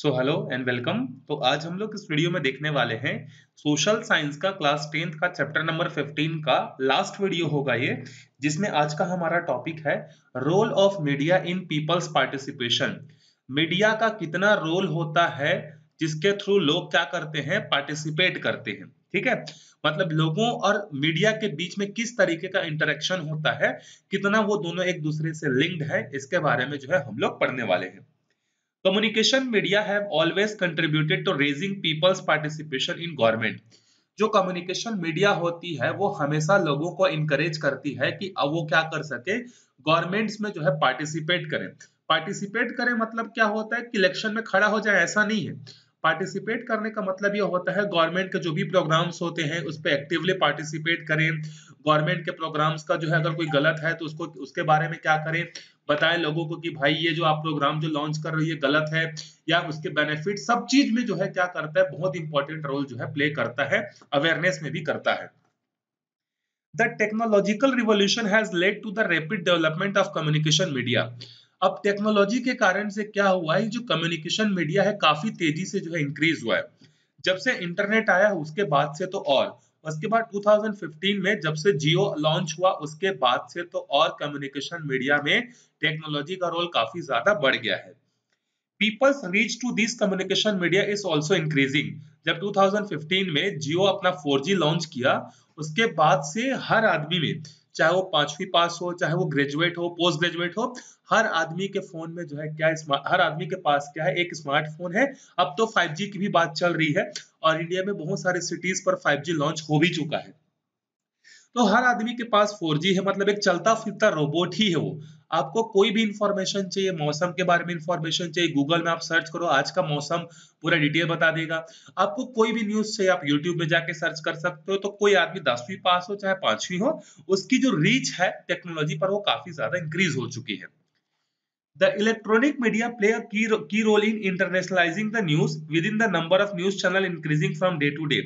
So hello and welcome. तो आज हम लोग इस वीडियो में देखने वाले हैं सोशल साइंस का क्लास 10th का चैप्टर नंबर 15 का लास्ट वीडियो होगा ये, जिसमें आज का हमारा टॉपिक है role of media in people's participation. Media का कितना रोल होता है जिसके थ्रू लोग क्या करते हैं, पार्टिसिपेट करते हैं। ठीक है, मतलब लोगों और मीडिया के बीच में किस तरीके का इंटरेक्शन होता है, कितना वो दोनों एक दूसरे से लिंक्ड है, इसके बारे में जो है हम लोग पढ़ने वाले हैं। Communication media have always contributed to raising people's participation in government। जो कम्युनिकेशन मीडिया होती है वो हमेशा लोगों को इनकरेज करती है कि अब वो क्या कर सके, गवर्नमेंट्स में जो है पार्टिसिपेट करें। पार्टिसिपेट करें मतलब क्या होता है कि इलेक्शन में खड़ा हो जाए, ऐसा नहीं है। पार्टिसिपेट करने का मतलब ये होता है गवर्नमेंट के जो भी प्रोग्राम्स होते हैं उस पर एक्टिवली पार्टिसिपेट करें। गवर्नमेंट के प्रोग्राम्स का जो है अगर कोई गलत है तो उसको उसके बारे में क्या करें, बताएं लोगों को कि भाई ये जो आप प्रोग्राम जो लॉन्च कर रही है गलत है, या उसके बेनिफिट सब चीज में जो है क्या करता है, बहुत इंपॉर्टेंट रोल जो है प्ले करता है, अवेयरनेस में भी करता है। The technological revolution has led to the rapid development of communication media। अब टेक्नोलॉजी के कारण से क्या हुआ है, जो कम्युनिकेशन मीडिया है काफी तेजी से जो है इंक्रीज हुआ है। जब से इंटरनेट आया उसके बाद से तो और उसके बाद 2015 में जब से जियो लॉन्च हुआ उसके बाद से तो और कम्युनिकेशन मीडिया में टेक्नोलॉजी का रोल काफी ज्यादा बढ़ गया है। People's reach to this communication media is also increasing। जब 2015 में जियो अपना 4G लॉन्च किया उसके बाद से हर आदमी में, चाहे वो 5वीं पास हो, चाहे वो ग्रेजुएट हो, पोस्ट ग्रेजुएट हो, हर आदमी के फोन में जो है क्या, हर आदमी के पास क्या है, एक स्मार्टफोन है। अब तो 5G की भी बात चल रही है और इंडिया में बहुत सारे सिटीज पर 5G लॉन्च हो भी चुका है। तो हर आदमी के पास 4G है, मतलब एक चलता फिरता रोबोट ही है वो। आपको कोई भी इंफॉर्मेशन चाहिए, मौसम के बारे में इंफॉर्मेशन चाहिए, गूगल में आप सर्च करो आज का मौसम पूरा डिटेल बता देगा। आपको कोई भी न्यूज चाहिए आप यूट्यूब में जाके सर्च कर सकते हो। तो कोई आदमी 10वीं पास हो चाहे 5वीं हो, उसकी जो रीच है टेक्नोलॉजी पर वो काफी ज्यादा इंक्रीज हो चुकी है। The electronic media play a key role in internationalizing the news within the number of news channel increasing from day to day।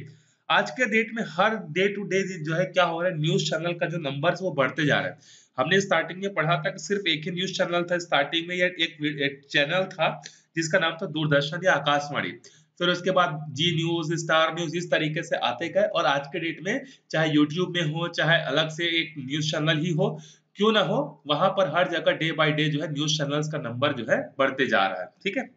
आज के डेट में हर डे टू डे जो है क्या हो रहा है, न्यूज चैनल का जो नंबर है वो बढ़ते जा रहा है। हमने स्टार्टिंग में पढ़ा था कि सिर्फ एक ही न्यूज चैनल था स्टार्टिंग में, या एक चैनल था जिसका नाम था दूरदर्शन या आकाशवाणी। फिर उसके बाद जी न्यूज, स्टार न्यूज, इस तरीके से आते गए और आज के डेट में चाहे यूट्यूब में हो चाहे अलग से एक न्यूज चैनल ही हो, क्यों ना हो, वहां पर हर जगह डे बाय डे जो है न्यूज चैनल्स का नंबर जो है बढ़ते जा रहा है। ठीक है,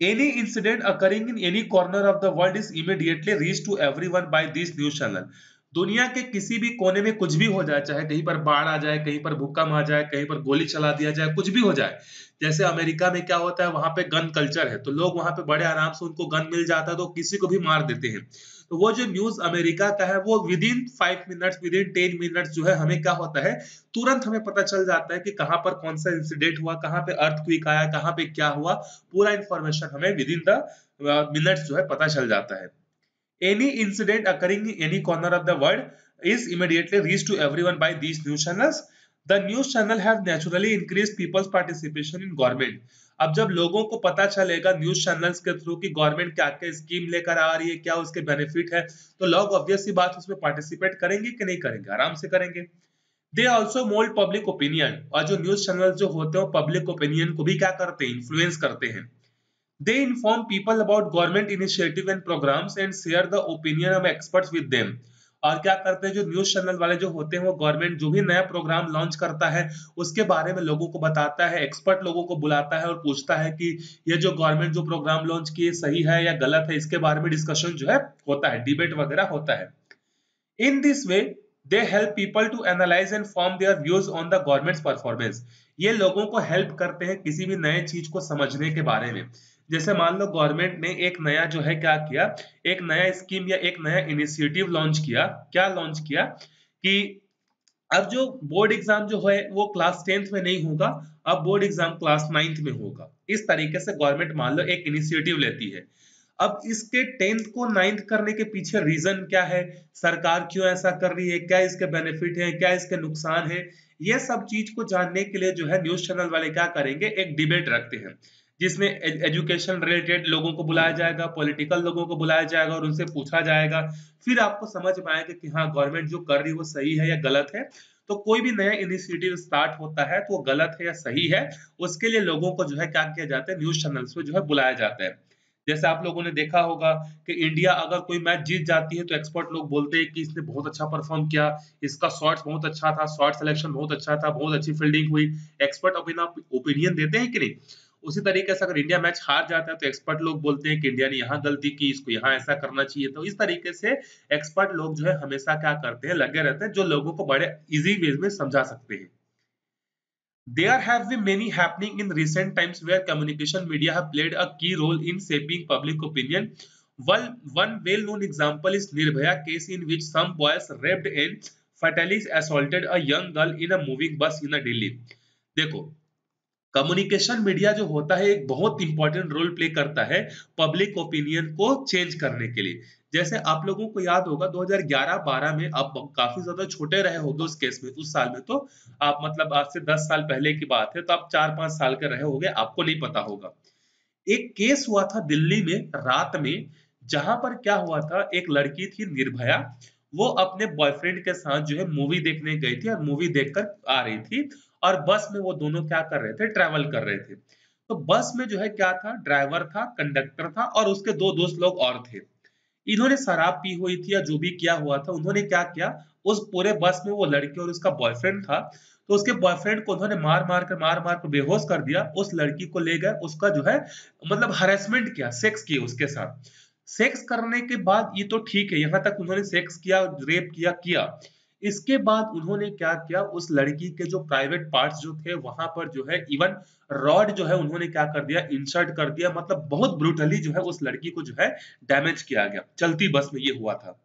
any incident occurring in any corner of the world is immediately reached to everyone by this news channel। दुनिया के किसी भी कोने में कुछ भी हो जाए, चाहे कहीं पर बाढ़ आ जाए, कहीं पर भूकंप आ जाए, कहीं पर गोली चला दिया जाए, कुछ भी हो जाए। जैसे अमेरिका में क्या होता है, वहां पे गन कल्चर है तो लोग वहां पे बड़े आराम से उनको गन मिल जाता है तो किसी को भी मार देते हैं। तो वो जो न्यूज अमेरिका का है वो with in 5 minutes, with in 10 minutes जो है हमें क्या होता है, तुरंत हमें पता चल जाता है कि कहां पर कौन सा इंसिडेंट हुआ, कहां पे अर्थक्वेक आया, कहां पे क्या हुआ, पूरा इंफॉर्मेशन हमें विद इन द मिनट्स जो है पता चल जाता है। Any incident occurring in any corner of the world is immediately reached to everyone by these news channels। The news channel have naturally increased people's participation in government। अब जब लोगों को पता चलेगा न्यूज चैनल्स के थ्रू कि government क्या क्या स्कीम लेकर आ रही है, क्या उसके बेनिफिट है, तो लोग ऑब्वियस सी बात उसमें पार्टिसिपेट करेंगे कि नहीं करेंगे, आराम से करेंगे। They also mould public opinion. और जो न्यूज चैनल जो होते हैं पब्लिक ओपिनियन को भी क्या करते हैं, इन्फ्लुएंस करते हैं। They inform people about government initiative and programs and share the opinion of experts with them। और क्या करते हैं, जो न्यूज चैनल वाले जो होते हैं वो गवर्नमेंट जो भी नया प्रोग्राम लॉन्च करता है उसके बारे में लोगों को बताता है, एक्सपर्ट लोगों को बुलाता है और पूछता है कि ये जो गवर्नमेंट जो प्रोग्राम लॉन्च किए सही है या गलत है, इसके बारे में डिस्कशन जो है होता है, डिबेट वगैरह होता है। In this way, they help people to analyze and form their views on the government's performance। ये लोगों को हेल्प करते हैं किसी भी नए चीज को समझने के बारे में। जैसे मान लो गवर्नमेंट ने एक नया जो है क्या किया, एक नया स्कीम या एक नया इनिशिएटिव लॉन्च किया। क्या लॉन्च किया कि अब जो बोर्ड एग्जाम जो है वो क्लास 10th में नहीं होगा, अब बोर्ड एग्जाम क्लास 9th में होगा। इस तरीके से गवर्नमेंट मान लो एक इनिशिएटिव लेती है। अब इसके 10th को 9th करने के पीछे रीजन क्या है, सरकार क्यों ऐसा कर रही है, क्या इसके बेनिफिट है, क्या इसके नुकसान है, ये सब चीज को जानने के लिए जो है न्यूज चैनल वाले क्या करेंगे, एक डिबेट रखते हैं जिसमें एजुकेशन रिलेटेड लोगों को बुलाया जाएगा, पॉलिटिकल लोगों को बुलाया जाएगा और उनसे पूछा जाएगा। फिर आपको समझ में आएगा कि हाँ गवर्नमेंट जो कर रही है वो सही है या गलत है। तो कोई भी नया इनिशिएटिव स्टार्ट होता है तो वो गलत है या सही है, उसके लिए लोगों को जो है क्या किया जाता है, न्यूज़ चैनल्स पे जो है बुलाया जाता है। जैसे आप लोगों ने देखा होगा कि इंडिया अगर कोई मैच जीत जाती है तो एक्सपर्ट लोग बोलते हैं कि इसने बहुत अच्छा परफॉर्म किया, इसका शॉट्स बहुत अच्छा था, शॉट सिलेक्शन बहुत अच्छा था, बहुत अच्छी फील्डिंग हुई। एक्सपर्ट ओपिनियन देते हैं कि नहीं? उसी तरीके से अगर इंडिया मैच हार जाता है तो एक्सपर्ट लोग बोलते हैं कि इंडिया ने यहाँ गलती की, इसको यहाँ ऐसा करना चाहिए। तो इस तरीके से एक्सपर्ट लोग जो है हमेशा क्या करते हैं, लगे रहते हैं जो लोगों को बड़े ईज़ी वे में समझा सकते हैं। There have been many happening in recent times where communication media have played a key role in shaping public opinion. One well-known example is Nirbhaya case in which some boys raped and fatally assaulted a young girl in a moving bus in Delhi. देखो, communication media जो होता है एक बहुत important role play करता है public opinion को change करने के लिए। जैसे आप लोगों को याद होगा 2011-12 में, आप काफी ज्यादा छोटे रहे होंगे उस केस में, उस साल में तो आप मतलब आज से 10 साल पहले की बात है, तो आप 4-5 साल के रहे होंगे, आपको नहीं पता होगा। एक केस हुआ था दिल्ली में रात में, जहां पर क्या हुआ था, एक लड़की थी निर्भया, वो अपने बॉयफ्रेंड के साथ जो है मूवी देखने गई थी और मूवी देखकर आ रही थी, और बस में वो दोनों क्या कर रहे थे, ट्रैवल कर रहे थे। तो बस में जो है क्या था, ड्राइवर था, कंडक्टर था और उसके दो दोस्त लोग और थे। इन्होंने शराब पी हुई थी या जो भी किया हुआ था, उन्होंने क्या किया, उस पूरे बस में वो लड़की और उसका बॉयफ्रेंड था, तो उसके बॉयफ्रेंड को उन्होंने मार मार कर बेहोश कर दिया। उस लड़की को ले गए, उसका जो है मतलब हरेसमेंट किया, सेक्स किया उसके साथ। सेक्स करने के बाद ये तो ठीक है, यहाँ तक उन्होंने सेक्स किया, रेप किया किया। इसके बाद उन्होंने क्या किया, उस लड़की के जो प्राइवेट पार्ट्स जो थे वहां पर जो है इवन रॉड जो है उन्होंने क्या कर दिया, इंसर्ट कर दिया, मतलब बहुत ब्रूटली जो है उस लड़की को जो है डैमेज किया गया। चलती बस में ये हुआ था।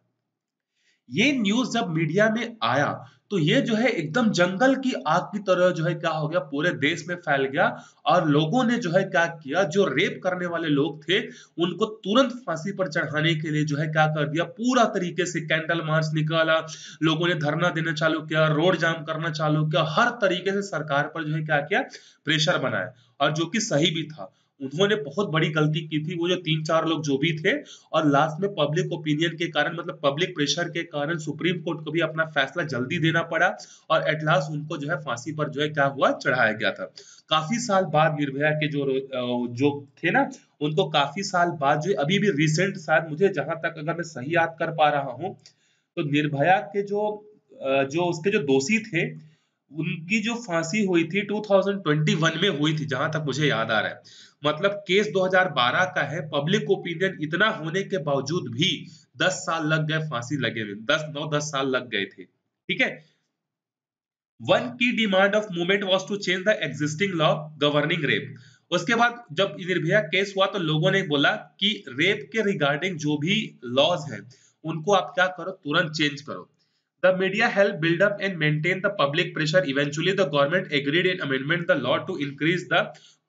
ये न्यूज़ जब मीडिया में आया, तो ये जो है एकदम जंगल की आग की तरह जो है क्या हो गया, पूरे देश में फैल गया। और लोगों ने जो है क्या किया, जो रेप करने वाले लोग थे, उनको तुरंत फांसी पर चढ़ाने के लिए जो है क्या कर दिया, पूरा तरीके से कैंडल मार्च निकाला, लोगों ने धरना देना चालू किया, रोड जाम करना चालू किया, हर तरीके से सरकार पर जो है क्या किया, प्रेशर बनाया। और जो कि सही भी था। उन्होंने बहुत बड़ी गलती की थी, वो जो 3-4 लोग जो भी थे। और लास्ट में पब्लिक ओपिनियन के कारण, मतलब पब्लिक प्रेशर के कारण सुप्रीम कोर्ट को भी अपना फैसला जल्दी देना पड़ा, और एट लास्ट उनको जो है फांसी पर जो है क्या हुआ, चढ़ाया गया था। काफी साल बाद निर्भया के जो थे ना, उनको काफी साल बाद जो अभी भी रिसेंट, शायद मुझे जहां तक अगर मैं सही याद कर पा रहा हूँ, तो निर्भया के जो उसके जो दोषी थे, उनकी जो फांसी हुई थी 2021 में हुई थी, जहां तक मुझे याद आ रहा है। मतलब केस 2012 का है, पब्लिक ओपिनियन इतना होने के बावजूद भी 10 साल लग गए फांसी लगे हुए, 10 साल लग गए थे। ठीक है। वन की demand of movement was to change the existing law governing rape. उसके बाद जब निर्भया केस हुआ तो लोगों ने बोला कि रेप के रिगार्डिंग जो भी लॉज हैं, उनको आप क्या करो, तुरंत चेंज करो। The media helped build up and maintain the public pressure. Eventually, the government agreed and amendment the law to increase the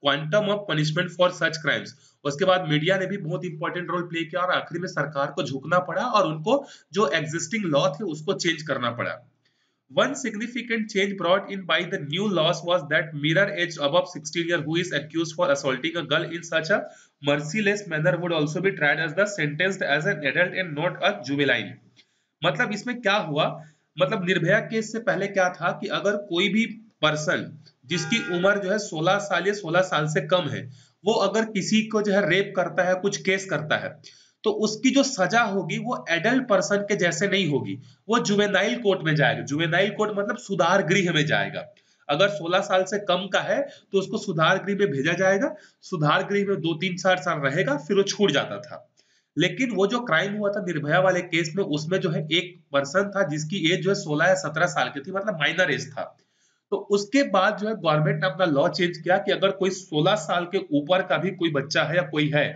quantum of punishment for such crimes. उसके बाद मीडिया ने भी बहुत इंपॉर्टेंट रोल प्ले किया और आखिरी में सरकार को झुकना पड़ा और उनको जो एग्जिस्टिंग लॉ थे उसको चेंज करना पड़ा। One significant change brought in by the new laws was that mirror age above 16 years who is accused for assaulting a girl in such a merciless manner would also be tried as the sentenced as an adult and not a juvenile. मतलब इसमें क्या हुआ, मतलब Nirbhaya case से पहले क्या था कि अगर कोई भी पर्सन जिसकी उम्र जो है 16 साल या 16 साल से कम है, वो अगर किसी को जो है रेप करता है, कुछ केस करता है, तो उसकी जो सजा होगी वो एडल्ट पर्सन के जैसे नहीं होगी, वो जुवेनाइल कोर्ट में जाएगा। जुवेनाइल कोर्ट मतलब सुधार गृह में जाएगा। अगर 16 साल से कम का है तो उसको सुधार गृह में भेजा जाएगा, सुधार गृह में 2-3-4 साल रहेगा, फिर वो छूट जाता था। लेकिन वो जो क्राइम हुआ था निर्भया वाले केस में, उसमें जो है एक पर्सन था जिसकी एज जो है 16 या 17 साल की थी, मतलब माइनर एज था। तो उसके बाद जो है गवर्नमेंट ने अपना लॉ चेंज किया कि अगर कोई 16 साल के ऊपर का भी कोई बच्चा है या कोई है,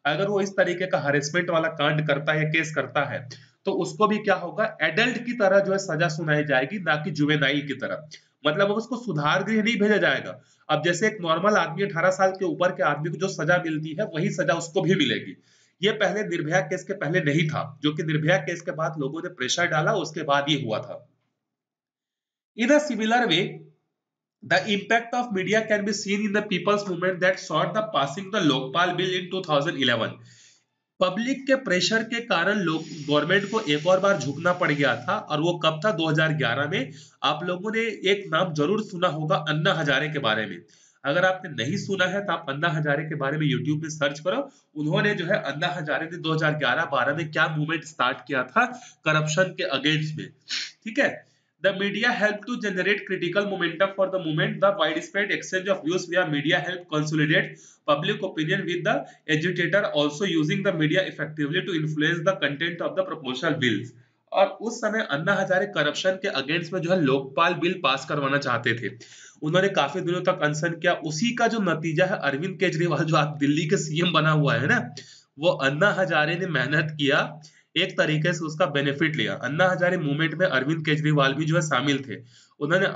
अगर वो इस तरीके का हरेसमेंट वाला कांड करता है या केस करता है, तो उसको भी क्या होगा, एडल्ट की तरह जो है सजा सुनाई जाएगी, ना कि जुवेनाइल की तरह। मतलब अब उसको सुधार गृह नहीं भेजा जाएगा। अब जैसे एक नॉर्मल आदमी 18 साल के ऊपर के आदमी को जो सजा मिलती है, वही सजा उसको भी मिलेगी। ये पहले निर्भया केस के पहले नहीं था, जो कि निर्भया केस के बाद लोगों ने प्रेशर डाला, उसके बाद ये हुआ था। In a similar way, the impact of media can be seen in the people's movement that sought the passing the Lokpal bill in 2011. Public के प्रेशर के कारण लोग गवर्नमेंट को एक और बार झुकना पड़ गया था, और वो कब था? 2011 में। आप लोगों ने एक नाम जरूर सुना होगा, अन्ना हजारे के बारे में। अगर आपने नहीं सुना है तो आप अन्ना हजारे के बारे में यूट्यूब में सर्च करो। उन्होंने जो है, अन्ना हजारे ने 2011-12 में क्या मूवमेंट स्टार्ट किया था करप्शन के अगेंस्ट में, ठीक है। The media helped to generate critical momentum for the movement. The widespread exchange of views via media helped consolidate public opinion, with the agitator also using the media effectively to influence the content of the proposal bills. और उस समय Anna Hazare corruption के against में जो है Lokpal bill pass करवाना चाहते थे। उन्होंने काफी दिनों तक अनशन किया। उसी का जो नतीजा है अरविंद केजरीवाल, जो आप दिल्ली के सीएम बना हुआ है ना, वो अन्ना हजारे ने मेहनत किया, एक तरीके से उसका बेनिफिट लिया। अन्ना हजारे मूवमेंट में अरविंद केजरीवाल भी जो है शामिल थे। उन्होंने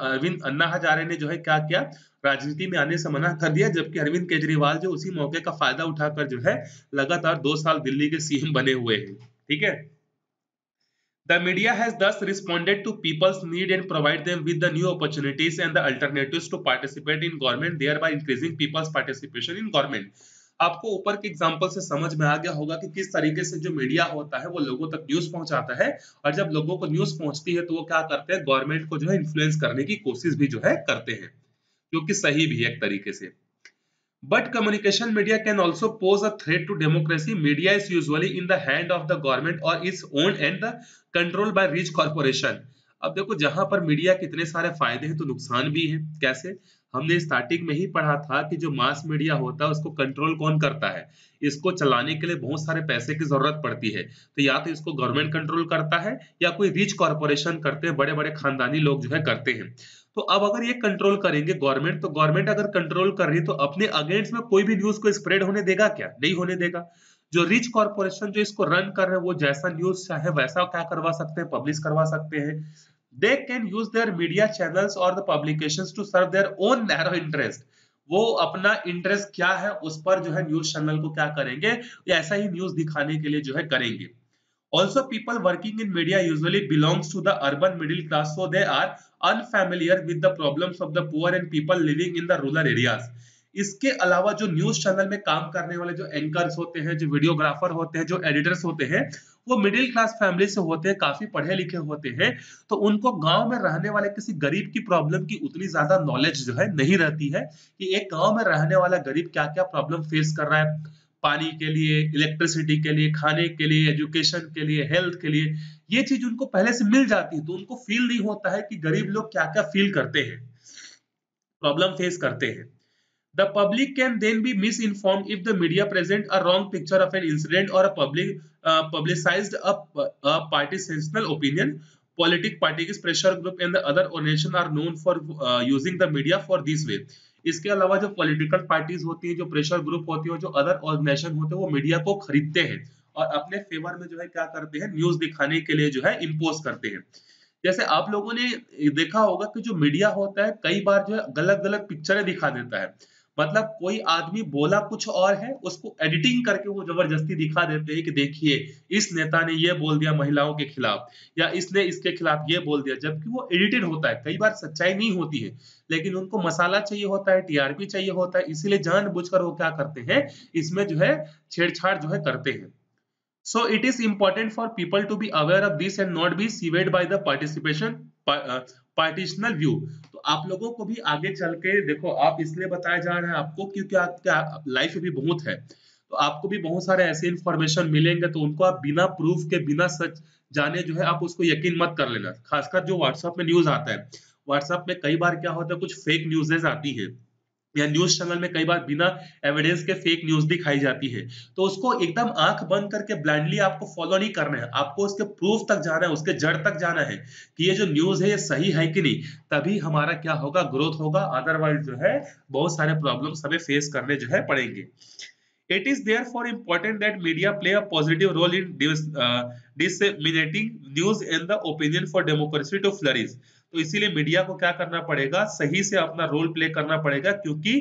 अन्ना हजारे ने जो है क्या किया, राजनीति में आने से मना कर दिया, जबकि अरविंद केजरीवाल जो उसी मौके का फायदा उठाकर जो है लगातार 2 साल दिल्ली के सीएम बने हुए हैं, ठीक है। The media has thus responded to people's need and provide them with the new opportunities and the alternatives to participate in government, thereby increasing people's participation in government. आपको ऊपर के एग्जांपल से समझ में आ गया होगा कि किस तरीके से जो मीडिया होता है वो लोगों तक न्यूज पहुंचाता है, और जब लोगों को न्यूज पहुंचती है तो वो क्या करते हैं, गवर्नमेंट को जो है इन्फ्लुएंस करने की कोशिश भी जो है करते हैं, जो कि सही भी है एक तरीके से। But communication media can also pose a threat to democracy. Media is usually in the hand of the government or is owned and the controlled by rich corporation. अब देखो, जहां पर मीडिया के इतने सारे फायदे हैं तो नुकसान भी है। कैसे? हमने स्टार्टिंग में ही पढ़ा था कि जो मास मीडिया होता है उसको कंट्रोल कौन करता है? इसको चलाने के लिए बहुत सारे पैसे की जरूरत पड़ती है। तो या तो इसको गवर्नमेंट कंट्रोल करता है या कोई रिच कॉर्पोरेशन करते हैं, बड़े बड़े खानदानी लोग जो है करते हैं। तो अब अगर ये कंट्रोल करेंगे गवर्नमेंट, तो गवर्नमेंट अगर कंट्रोल कर रही है तो अपने अगेंस्ट में कोई भी न्यूज को स्प्रेड होने देगा क्या? नहीं होने देगा। जो रिच कॉर्पोरेशन जो इसको रन कर रहे हैं वो जैसा न्यूज चाहे वैसा क्या करवा सकते हैं, पब्लिश करवा सकते हैं। They can use their media channels और the publications to serve their own narrow interest. वो अपना इंटरेस्ट क्या है उस पर जो है न्यूज चैनल को क्या करेंगे, ऐसा ही न्यूज दिखाने के लिए जो है करेंगे। Also, people working in media usually belongs to the urban middle class, so they are unfamiliar with the problems of the poor and people living in the rural areas. इसके अलावा जो न्यूज चैनल में काम करने वाले जो anchors होते हैं, जो वीडियोग्राफर होते हैं, जो एडिटर्स होते हैं, वो मिडिल क्लास फैमिली से होते हैं, काफी पढ़े लिखे होते हैं। तो उनको गांव में रहने वाले किसी गरीब की प्रॉब्लम की उतनी ज्यादा नॉलेज जो है नहीं रहती है कि एक गांव में रहने वाला गरीब क्या क्या प्रॉब्लम फेस कर रहा है, पानी के लिए, इलेक्ट्रिसिटी के लिए, खाने के लिए, एजुकेशन के लिए, हेल्थ के लिए। ये चीज उनको पहले से मिल जाती है, तो उनको फील नहीं होता है कि गरीब लोग क्या क्या फील करते हैं, प्रॉब्लम फेस करते हैं। The public can then be misinformed if the media present a wrong picture of an incident or a publicized a party-sensational opinion. Politic parties, pressure group and the other organization are known for using the media for this way. इसके अलावा जो political parties होती हैं, जो pressure group होती है, जो other organisation होते हैं, वो मीडिया को खरीदते हैं और अपने फेवर में जो है क्या करते हैं, न्यूज दिखाने के लिए जो है इम्पोज करते हैं। जैसे आप लोगों ने देखा होगा कि जो मीडिया होता है कई बार जो है गलत गलत पिक्चरें दिखा देता है। मतलब कोई आदमी बोला कुछ और है, उसको एडिटिंग करके वो जबरदस्ती दिखा देते हैं कि देखिए इस नेता ने ये बोल दिया महिलाओं के खिलाफ, या इसने इसके खिलाफ ये बोल दिया, जबकि वो एडिटेड होता है। कई बार सच्चाई नहीं होती है, लेकिन उनको मसाला चाहिए होता है, टीआरपी चाहिए होता है, इसीलिए जानबूझकर वो क्या करते हैं, इसमें जो है छेड़छाड़ जो है करते हैं। So it is important for people to be aware of this and not be swayed by the partitional view. तो आप लोगों को भी आगे चल के देखो, आप इसलिए बताया जा रहा है आपको क्योंकि आपका लाइफ भी बहुत है, तो आपको भी बहुत सारे ऐसे इंफॉर्मेशन मिलेंगे, तो उनको आप बिना प्रूफ के, बिना सच जाने जो है आप उसको यकीन मत कर लेना। खासकर जो व्हाट्सएप में न्यूज आता है, व्हाट्सएप में कई बार क्या होता है, कुछ फेक न्यूजेस आती है, या न्यूज चैनल में कई बार बिना एविडेंस के फेक न्यूज दिखाई जाती है। तो उसको एकदम आंख बंद करके ब्लाइंडली आपको फॉलो नहीं करना है, आपको उसके प्रूफ तक जाना है, उसके जड़ तक जाना है कि ये जो न्यूज है ये सही है कि नहीं, तभी हमारा क्या होगा, ग्रोथ होगा। अदरवाइज जो है बहुत सारे प्रॉब्लम्स हमें फेस करने जो है पड़ेंगे। It is therefore important that media play a positive role in disseminating news and the opinion for democracy to flourish. तो इसीलिए मीडिया को क्या करना पड़ेगा, सही से अपना रोल प्ले करना पड़ेगा, क्योंकि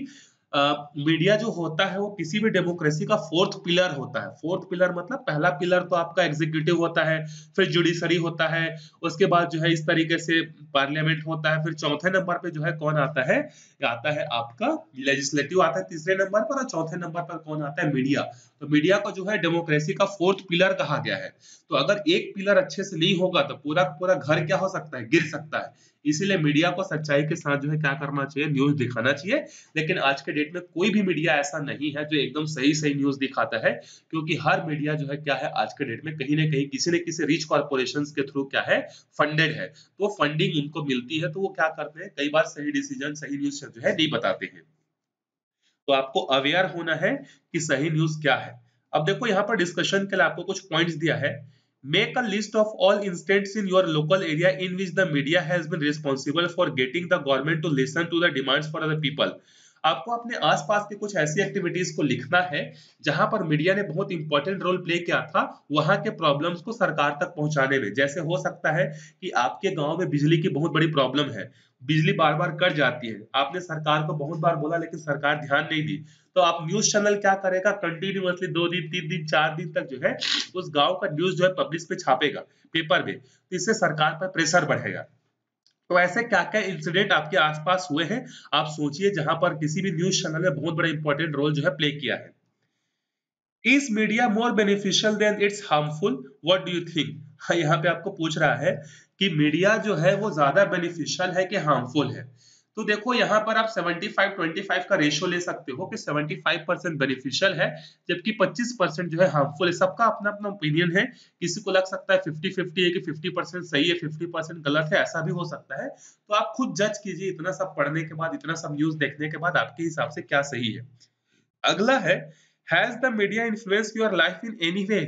मीडिया जो होता है वो किसी भी डेमोक्रेसी का फोर्थ पिलर होता है। फोर्थ पिलर मतलब पहला पिलर तो आपका एग्जीक्यूटिव होता है, फिर जुडिशरी होता है, उसके बाद जो है इस तरीके से पार्लियामेंट होता है, फिर चौथे नंबर पे जो है कौन आता है, आपका लेजिस्लेटिव आता है तीसरे नंबर पर, और चौथे नंबर पर कौन आता है, मीडिया। तो मीडिया को जो है डेमोक्रेसी का फोर्थ पिलर कहा गया है। तो अगर एक पिलर अच्छे से नहीं होगा तो पूरा पूरा घर क्या हो सकता है, गिर सकता है। इसीलिए मीडिया को सच्चाई के साथ जो है क्या करना चाहिए, न्यूज दिखाना चाहिए। लेकिन आज के डेट में कोई भी मीडिया ऐसा नहीं है जो एकदम सही सही न्यूज दिखाता है, क्योंकि हर मीडिया जो है क्या है आज के डेट में कहीं ना कहीं किसी न किसी रिच कॉर्पोरेशंस के थ्रू क्या है, फंडेड है। तो फंडिंग उनको मिलती है, तो वो क्या करते हैं, कई बार सही डिसीजन सही न्यूज जो है नहीं बताते हैं। तो आपको अवेयर होना है कि सही न्यूज क्या है। अब देखो यहाँ पर डिस्कशन के लिए आपको कुछ पॉइंट्स दिया है। Make a list of all instants in your local area in which the media has been responsible for getting the government to listen to the demands for the people. आपको अपने आसपास के कुछ ऐसी एक्टिविटीज को लिखना है जहां पर मीडिया ने बहुत इंपॉर्टेंट रोल प्ले किया था वहां के प्रॉब्लम्स को सरकार तक पहुंचाने में। जैसे हो सकता है कि आपके गांव में बिजली की बहुत बड़ी प्रॉब्लम है, बिजली बार बार कट जाती है, आपने सरकार को बहुत बार बोला लेकिन सरकार ध्यान नहीं दी। तो आप न्यूज चैनल क्या करेगा, कंटिन्यूअसली 2 दिन 3 दिन 4 दिन तक जो है उस गांव का न्यूज जो है पब्लिश पे छापेगा, पेपर में। तो इससे सरकार पर प्रेशर बढ़ेगा। तो ऐसे क्या क्या इंसिडेंट आपके आसपास हुए हैं, आप सोचिए, जहां पर किसी भी न्यूज चैनल ने बहुत बड़ा इंपॉर्टेंट रोल जो है प्ले किया है। Is media more beneficial than it's harmful, what do you think. यहाँ पे आपको पूछ रहा है कि मीडिया जो है वो ज्यादा बेनिफिशियल है कि हार्मफुल है। तो देखो यहाँ पर आप 75-25 का रेशियो ले सकते हो कि 75% बेनिफिशियल है जबकि 25% जो है हार्मफुल है। सबका अपना अपना ओपिनियन है, किसी को लग सकता है 50-50 है कि 50% सही है 50% गलत है, ऐसा भी हो सकता है। तो आप खुद जज कीजिए, इतना सब पढ़ने के बाद, इतना सब न्यूज देखने के बाद आपके हिसाब से क्या सही है। अगला है, has the media influence your life in any way.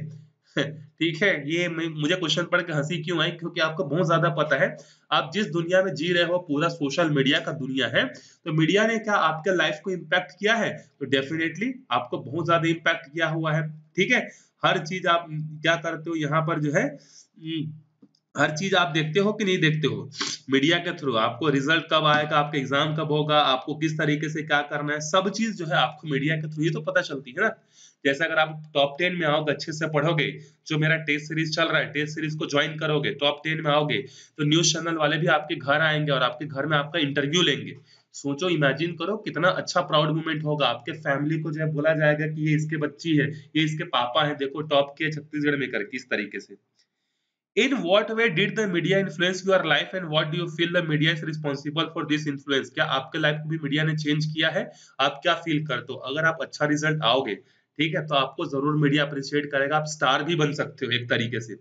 ठीक है, ये मुझे क्वेश्चन पढ़ के हंसी क्यों आई, क्योंकि आपको बहुत ज्यादा पता है आप जिस दुनिया में जी रहे हो पूरा सोशल मीडिया का दुनिया है। तो मीडिया ने क्या आपके लाइफ को इम्पैक्ट किया है, तो डेफिनेटली आपको बहुत ज्यादा इम्पैक्ट किया हुआ है। ठीक है, हर चीज आप क्या करते हो यहाँ पर जो है, हर चीज आप देखते हो कि नहीं देखते हो, मीडिया के थ्रू आपको रिजल्ट कब आएगा, आपका एग्जाम कब होगा, आपको किस तरीके से क्या करना है, सब चीज जो है आपको मीडिया के थ्रू ही तो पता चलती है ना। जैसे अगर आप टॉप 10 में आओगे, अच्छे से पढ़ोगे, जो मेरा टेस्ट सीरीज चल रहा है, टेस्ट सीरीज को ज्वाइन करोगे, टॉप 10 में आओगे, तो न्यूज चैनल वाले भी आपके घर आएंगे और आपके घर में आपका इंटरव्यू लेंगे। सोचो, इमेजिन करो कितना अच्छा प्राउड मोमेंट होगा। आपके फैमिली को जो है बोला जाएगा कि ये इसके बच्ची है, ये इसके पापा है, देखो टॉप के छत्तीसगढ़ में करके, इस तरीके से। In what way did the media influence your life and what do you feel the media is responsible for this influence? क्या आपके लाइफ को भी मीडिया ने चेंज किया है? आप क्या फील करते हो? अगर आप अच्छा रिजल्ट आओगे, ठीक है, तो आपको जरूर मीडिया अप्रिशिएट करेगा, आप स्टार भी बन सकते हो एक तरीके से।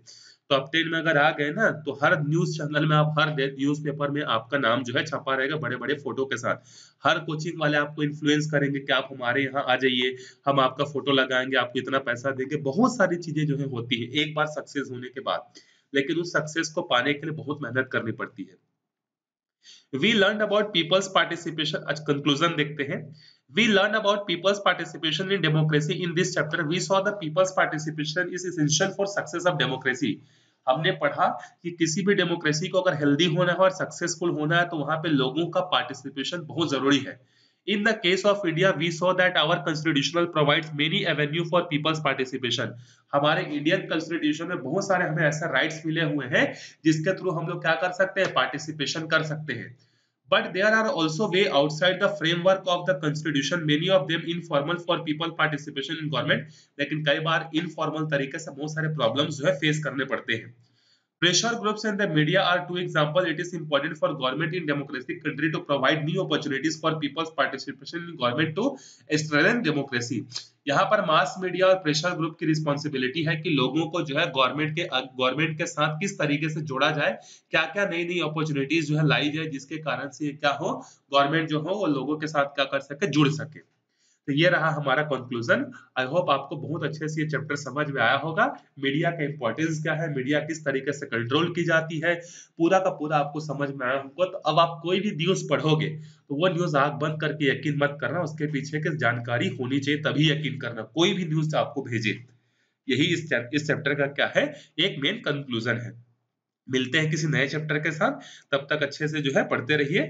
टॉप 10 में अगर आ गए ना, तो हर न्यूज चैनल में, आप हर न्यूज पेपर में आपका नाम जो है छपा रहेगा बड़े बड़े फोटो के साथ। हर कोचिंग वाले आपको इन्फ्लुएंस करेंगे कि आप हमारे यहाँ आ जाइए, हम आपका फोटो लगाएंगे, आपको इतना पैसा देंगे। बहुत सारी चीजें जो है होती है एक बार सक्सेस होने के बाद, लेकिन उस सक्सेस को पाने के लिए बहुत मेहनत करनी पड़ती है। We learned about people's participation, आज कंक्लूजन देखते हैं। We learned about people's participation in democracy in this chapter. We saw the people's participation is essential for success of democracy. हमने पढ़ा कि किसी भी डेमोक्रेसी को अगर हेल्दी होना है और सक्सेसफुल होना है तो वहां पे लोगों का पार्टिसिपेशन बहुत जरूरी है। In the case of India, we saw that our constitutional provides many avenue for people's participation. हमारे इंडियन कॉन्स्टिट्यूशन में बहुत सारे हमें ऐसे राइट्स मिले हुए हैं जिसके थ्रू हम लोग क्या कर सकते हैं, पार्टिसिपेशन कर सकते हैं। But there are also way outside the framework of the constitution, many of them informal for people participation in government. लेकिन कई बार इनफॉर्मल तरीके से बहुत सारे प्रॉब्लम्स जो है फेस करने पड़ते हैं। Pressure groups and the media are two examples. It is important for government in democratic country to provide new opportunities for people's participation in government to strengthen democracy. यहाँ पर मास मीडिया और pressure group की responsibility है कि लोगों को जो है गवर्नमेंट के साथ किस तरीके से जोड़ा जाए, क्या क्या नई नई अपॉर्चुनिटीज जो है लाई जाए, जिसके कारण से क्या हो, गवर्नमेंट जो हो वो लोगों के साथ क्या कर सके, जुड़ सके। तो ये रहा हमारा कंक्लूजन। आई होप आपको बहुत अच्छे से ये चैप्टर समझ में आया होगा। मीडिया का इंपॉर्टेंस क्या है, मीडिया किस तरीके से कंट्रोल की जाती है, पूरा का पूरा आपको समझ में आया होगा। तो अब आप कोई भी न्यूज पढ़ोगे तो वो न्यूज आंख बंद करके यकीन मत करना, उसके पीछे की जानकारी होनी चाहिए तभी यकीन करना, कोई भी न्यूज आपको भेजे। यही इस चैप्टर का क्या है, एक मेन कंक्लूजन है। मिलते हैं किसी नए चैप्टर के साथ, तब तक अच्छे से जो है पढ़ते रहिए।